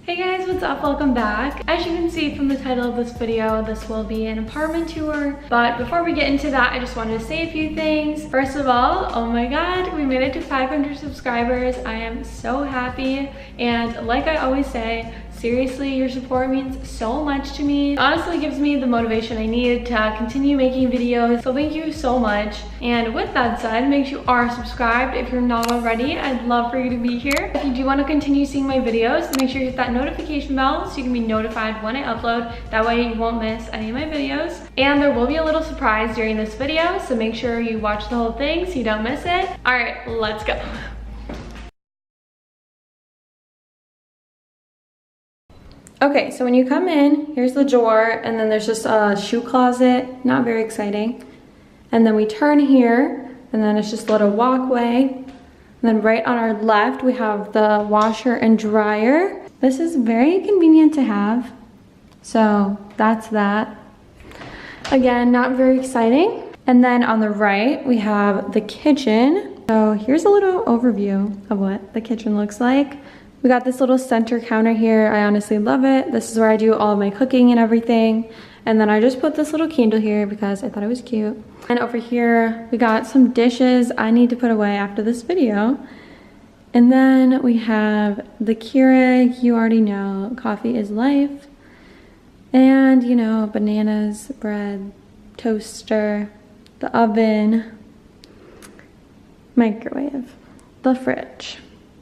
Hey guys, what's up? Welcome back. As you can see from the title of this video, this will be an apartment tour. But before we get into that, I just wanted to say a few things. First of all, oh my god, we made it to 500 subscribers. I am so happy. And like I always say, seriously, your support means so much to me. It honestly gives me the motivation I need to continue making videos. So thank you so much. And with that said, make sure you are subscribed. If you're not already, I'd love for you to be here. If you do want to continue seeing my videos, make sure you hit that notification bell so you can be notified when I upload. That way you won't miss any of my videos. And there will be a little surprise during this video, so make sure you watch the whole thing so you don't miss it. All right, let's go. Okay, so when you come in, here's the door, and then there's just a shoe closet, not very exciting. And then we turn here, and then it's just a little walkway. And then right on our left, we have the washer and dryer. This is very convenient to have. So that's that. Again, not very exciting. And then on the right, we have the kitchen. So here's a little overview of what the kitchen looks like. We got this little center counter here. I honestly love it. This is where I do all of my cooking and everything. And then I just put this little candle here because I thought it was cute. And over here, we got some dishes I need to put away after this video. And then we have the Keurig, you already know, coffee is life. And, you know, bananas, bread, toaster, the oven, microwave, the fridge.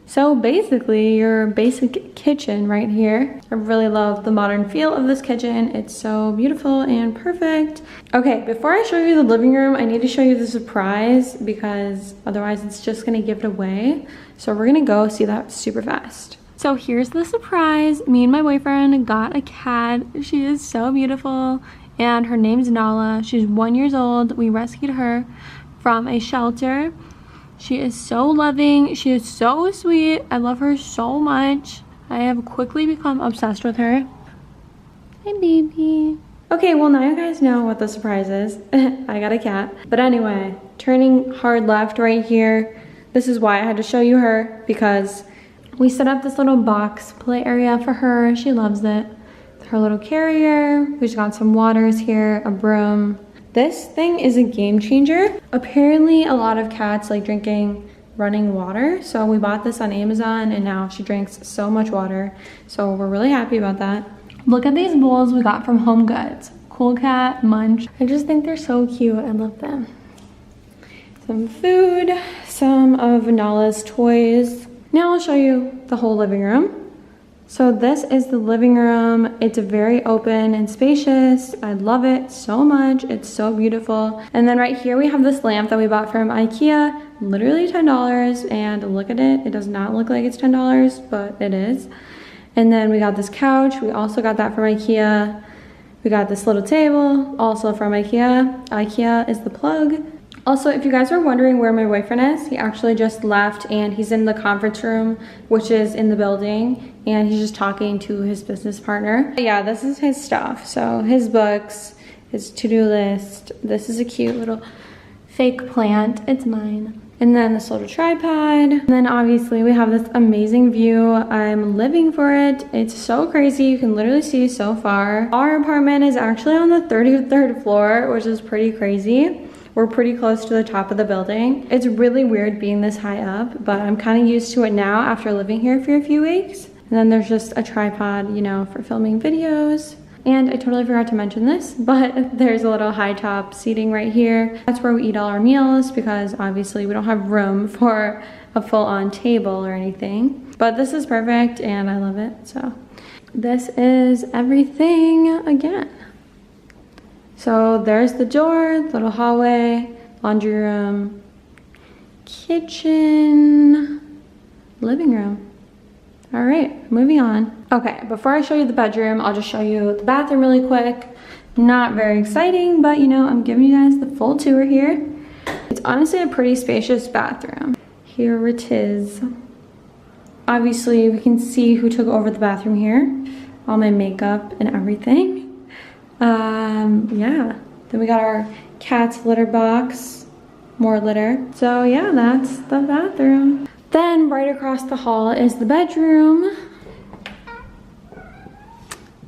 So basically your basic kitchen right here. I really love the modern feel of this kitchen. It's so beautiful and perfect. Okay, before I show you the living room, I need to show you the surprise because otherwise it's just gonna give it away. So we're gonna go see that super fast. So here's the surprise. Me and my boyfriend got a cat. She is so beautiful and her name's Nala. She's 1 year old. We rescued her from a shelter. She is so loving. She is so sweet. I love her so much. I have quickly become obsessed with her. Hi, baby. Okay, well now you guys know what the surprise is. I got a cat. But anyway, turning hard left right here. This is why I had to show you her because we set up this little box play area for her. She loves it. Her little carrier. We've got some waters here, a broom. This thing is a game changer. Apparently a lot of cats like drinking running water. So we bought this on Amazon and now she drinks so much water. So we're really happy about that. Look at these bowls we got from Home Goods. Cool Cat, Munch. I just think they're so cute. I love them. Some food, some of Nala's toys. Now I'll show you the whole living room. So this is the living room. It's very open and spacious. I love it so much. It's so beautiful. And then right here we have this lamp that we bought from IKEA, literally $10. And look at it. It does not look like it's $10, but it is. And then we got this couch. We also got that from IKEA. We got this little table, also from IKEA. IKEA is the plug. Also, if you guys are wondering where my boyfriend is, he actually just left and he's in the conference room, which is in the building, and he's just talking to his business partner. But yeah, this is his stuff. So his books, his to-do list. This is a cute little fake plant. It's mine. And then this little tripod. And then obviously we have this amazing view. I'm living for it. It's so crazy. You can literally see so far. Our apartment is actually on the 33rd floor, which is pretty crazy. We're pretty close to the top of the building. It's really weird being this high up, but I'm kind of used to it now after living here for a few weeks. And then there's just a tripod, you know, for filming videos. And I totally forgot to mention this, but there's a little high top seating right here. That's where we eat all our meals because obviously we don't have room for a full-on table or anything. But this is perfect and I love it. So this is everything again. So there's the door, little hallway, laundry room, kitchen, living room. All right, moving on. Okay, before I show you the bedroom, I'll just show you the bathroom really quick. Not very exciting, but you know, I'm giving you guys the full tour here. It's honestly a pretty spacious bathroom. Here it is. Obviously, we can see who took over the bathroom here. All my makeup and everything. Yeah, then we got our cat's litter box, more litter. So yeah, that's the bathroom. Then right across the hall is the bedroom.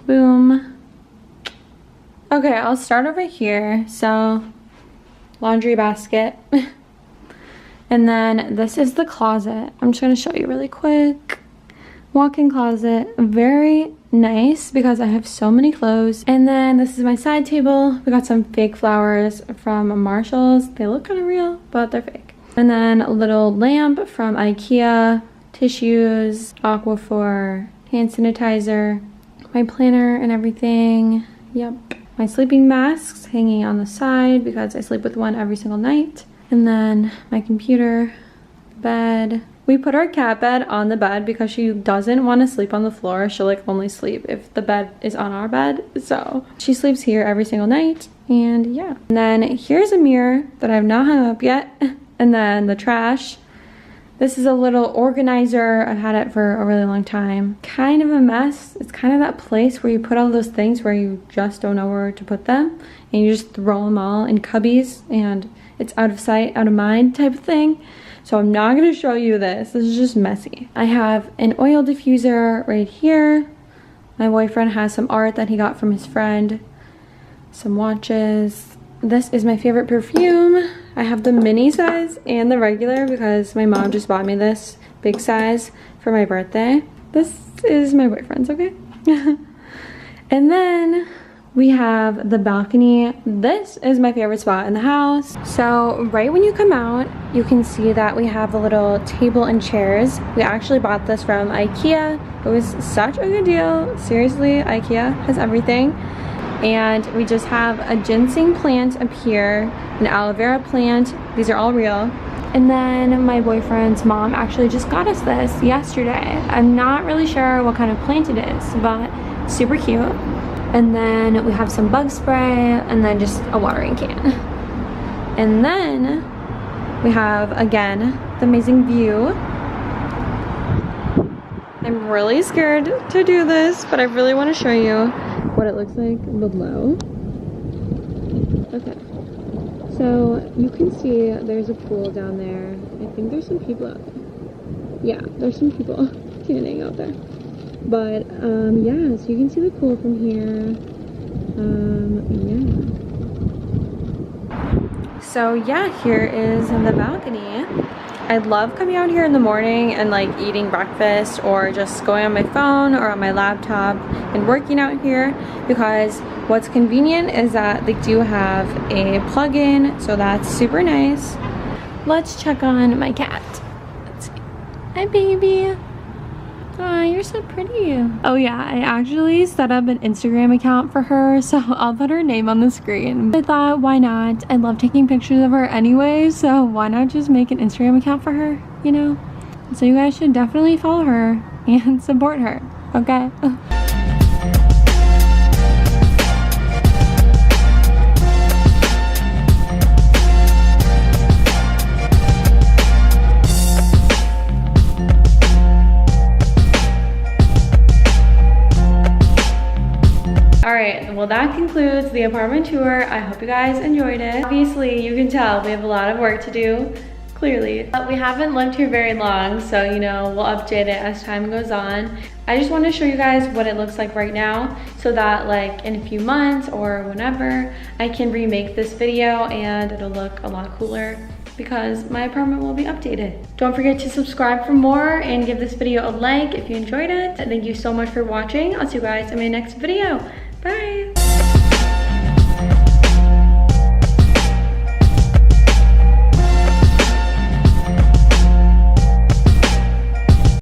Boom. Okay, I'll start over here. So, laundry basket. And then this is the closet. I'm just gonna show you really quick. Walk-in closet, very nice because I have so many clothes. And then this is my side table. We got some fake flowers from Marshall's. They look kind of real, but they're fake. And then a little lamp from IKEA, tissues, Aquaphor, hand sanitizer, my planner and everything. Yep. My sleeping masks hanging on the side because I sleep with one every single night. And then my computer, bed. We put our cat bed on the bed because she doesn't want to sleep on the floor. She'll like only sleep if the bed is on our bed. So she sleeps here every single night. And yeah. And then here's a mirror that I've not hung up yet. And then the trash. This is a little organizer. I've had it for a really long time. Kind of a mess. It's kind of that place where you put all those things where you just don't know where to put them. And you just throw them all in cubbies and it's out of sight, out of mind type of thing. So I'm not gonna show you this. This is just messy. I have an oil diffuser right here. My boyfriend has some art that he got from his friend. Some watches. This is my favorite perfume. I have the mini size and the regular because my mom just bought me this big size for my birthday. This is my boyfriend's, okay? And then we have the balcony. This is my favorite spot in the house. So right when you come out, you can see that we have a little table and chairs. We actually bought this from IKEA. It was such a good deal. Seriously, IKEA has everything. And we just have a ginseng plant up here, an aloe vera plant. These are all real. And then my boyfriend's mom actually just got us this yesterday. I'm not really sure what kind of plant it is, but super cute. And then we have some bug spray and then just a watering can. And then we have, again, the amazing view. I'm really scared to do this, but I really want to show you what it looks like below. Okay. So you can see there's a pool down there. I think there's some people out there. Yeah, there's some people standing out there. But yeah, so you can see the pool from here. Yeah. So yeah, here is the balcony. I love coming out here in the morning and like eating breakfast or just going on my phone or on my laptop and working out here because what's convenient is that they do have a plug-in, so that's super nice. Let's check on my cat. Let's see. Hi, baby. Aw, you're so pretty. Oh yeah, I actually set up an Instagram account for her, so I'll put her name on the screen. I thought, why not? I love taking pictures of her anyway, so why not just make an Instagram account for her, you know? So you guys should definitely follow her and support her, okay? Alright, well that concludes the apartment tour. I hope you guys enjoyed it. Obviously, you can tell we have a lot of work to do, clearly. But we haven't lived here very long, so you know, we'll update it as time goes on. I just want to show you guys what it looks like right now so that like in a few months or whenever, I can remake this video and it'll look a lot cooler because my apartment will be updated. Don't forget to subscribe for more and give this video a like if you enjoyed it. Thank you so much for watching. I'll see you guys in my next video. Bye.